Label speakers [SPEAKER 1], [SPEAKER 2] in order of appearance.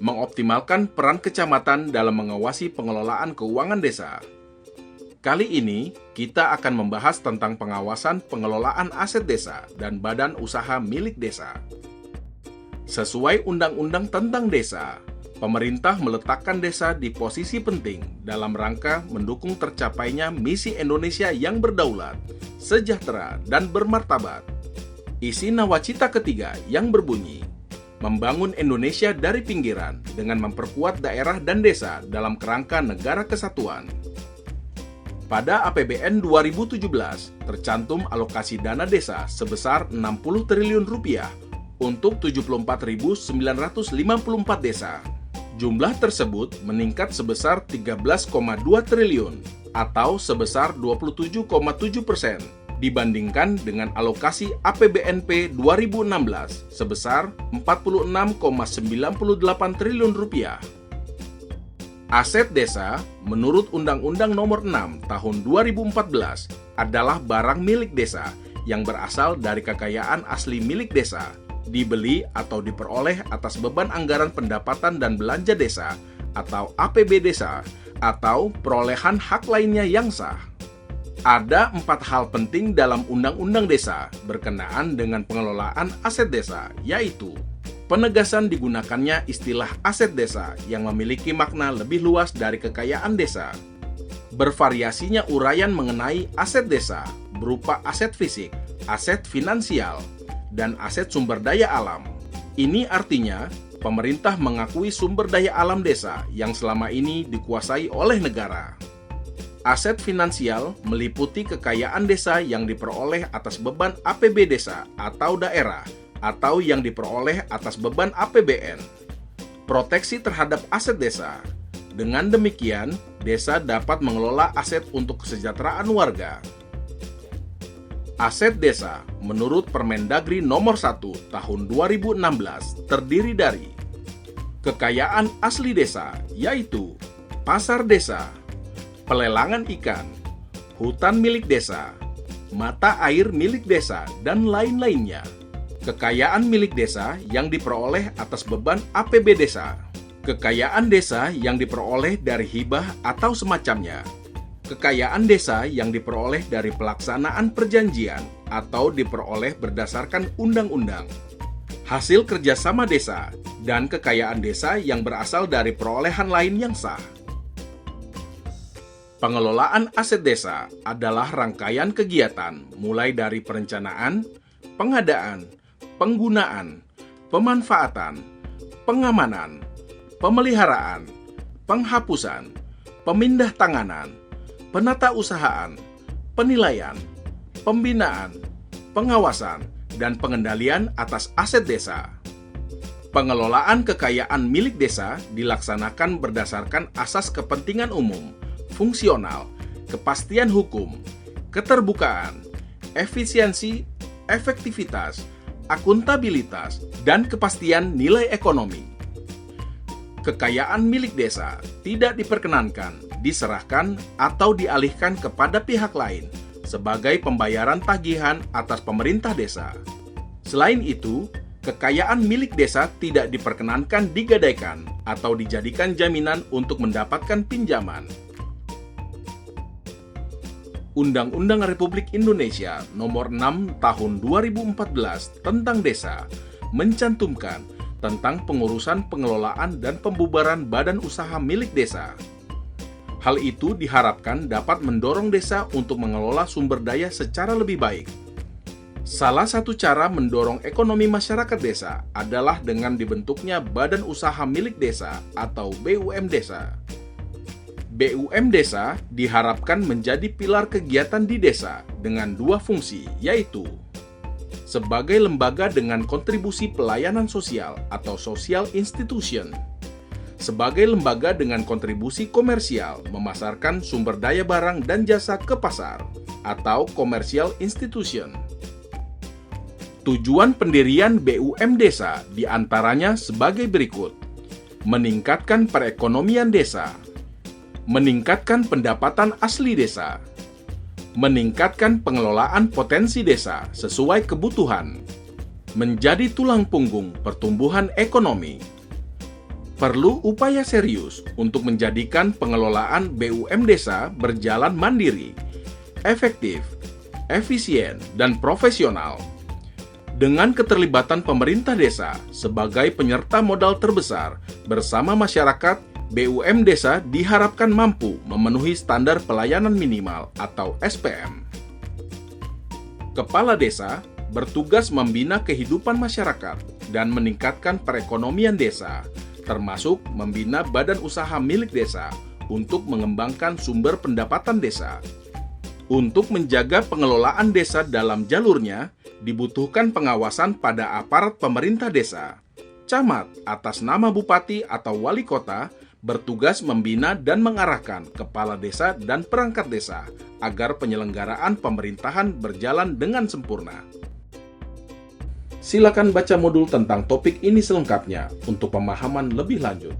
[SPEAKER 1] mengoptimalkan peran kecamatan dalam mengawasi pengelolaan keuangan desa. Kali ini, kita akan membahas tentang pengawasan pengelolaan aset desa dan badan usaha milik desa. Sesuai Undang-Undang tentang Desa, pemerintah meletakkan desa di posisi penting dalam rangka mendukung tercapainya misi Indonesia yang berdaulat, sejahtera, dan bermartabat. Isi nawacita ketiga yang berbunyi, membangun Indonesia dari pinggiran dengan memperkuat daerah dan desa dalam kerangka negara kesatuan. Pada APBN 2017, tercantum alokasi dana desa sebesar Rp60 triliun untuk 74.954 desa. Jumlah tersebut meningkat sebesar 13,2 triliun atau sebesar 27,7% dibandingkan dengan alokasi APBNP 2016 sebesar Rp46,98 triliun. Aset desa, menurut Undang-Undang Nomor 6 Tahun 2014, adalah barang milik desa yang berasal dari kekayaan asli milik desa, dibeli atau diperoleh atas beban anggaran pendapatan dan belanja desa atau APB desa, atau perolehan hak lainnya yang sah. Ada 4 hal penting dalam Undang-Undang Desa berkenaan dengan pengelolaan aset desa, yaitu penegasan digunakannya istilah aset desa yang memiliki makna lebih luas dari kekayaan desa. Bervariasinya uraian mengenai aset desa berupa aset fisik, aset finansial, dan aset sumber daya alam. Ini artinya pemerintah mengakui sumber daya alam desa yang selama ini dikuasai oleh negara. Aset finansial meliputi kekayaan desa yang diperoleh atas beban APB desa atau daerah, atau yang diperoleh atas beban APBN. Proteksi terhadap aset desa. Dengan demikian, desa dapat mengelola aset untuk kesejahteraan warga. Aset desa, menurut Permendagri Nomor 1 Tahun 2016, terdiri dari kekayaan asli desa, yaitu pasar desa, pelelangan ikan, hutan milik desa, mata air milik desa, dan lain-lainnya. Kekayaan milik desa yang diperoleh atas beban APB desa. Kekayaan desa yang diperoleh dari hibah atau semacamnya. Kekayaan desa yang diperoleh dari pelaksanaan perjanjian atau diperoleh berdasarkan undang-undang. Hasil kerjasama desa dan kekayaan desa yang berasal dari perolehan lain yang sah. Pengelolaan aset desa adalah rangkaian kegiatan mulai dari perencanaan, pengadaan, penggunaan, pemanfaatan, pengamanan, pemeliharaan, penghapusan, pemindahtanganan, penatausahaan, penilaian, pembinaan, pengawasan, dan pengendalian atas aset desa. Pengelolaan kekayaan milik desa dilaksanakan berdasarkan asas kepentingan umum, fungsional, kepastian hukum, keterbukaan, efisiensi, efektivitas, akuntabilitas, dan kepastian nilai ekonomi. Kekayaan milik desa tidak diperkenankan, diserahkan, atau dialihkan kepada pihak lain sebagai pembayaran tagihan atas pemerintah desa. Selain itu, kekayaan milik desa tidak diperkenankan digadaikan atau dijadikan jaminan untuk mendapatkan pinjaman. Undang-Undang Republik Indonesia Nomor 6 Tahun 2014 tentang Desa mencantumkan tentang pengurusan pengelolaan dan pembubaran badan usaha milik desa. Hal itu diharapkan dapat mendorong desa untuk mengelola sumber daya secara lebih baik. Salah satu cara mendorong ekonomi masyarakat desa adalah dengan dibentuknya Badan Usaha Milik Desa atau BUM Desa. BUM Desa diharapkan menjadi pilar kegiatan di desa dengan 2 fungsi, yaitu sebagai lembaga dengan kontribusi pelayanan sosial atau social institution, sebagai lembaga dengan kontribusi komersial memasarkan sumber daya barang dan jasa ke pasar, atau commercial institution. Tujuan pendirian BUM Desa diantaranya sebagai berikut: meningkatkan perekonomian desa, meningkatkan pendapatan asli desa, meningkatkan pengelolaan potensi desa sesuai kebutuhan, menjadi tulang punggung pertumbuhan ekonomi. Perlu upaya serius untuk menjadikan pengelolaan BUM desa berjalan mandiri, efektif, efisien, dan profesional. Dengan keterlibatan pemerintah desa sebagai penyerta modal terbesar bersama masyarakat, BUM desa diharapkan mampu memenuhi standar pelayanan minimal atau SPM. Kepala desa bertugas membina kehidupan masyarakat dan meningkatkan perekonomian desa, termasuk membina badan usaha milik desa untuk mengembangkan sumber pendapatan desa. Untuk menjaga pengelolaan desa dalam jalurnya, dibutuhkan pengawasan pada aparat pemerintah desa. Camat atas nama bupati atau wali kota bertugas membina dan mengarahkan kepala desa dan perangkat desa agar penyelenggaraan pemerintahan berjalan dengan sempurna. Silakan baca modul tentang topik ini selengkapnya untuk pemahaman lebih lanjut.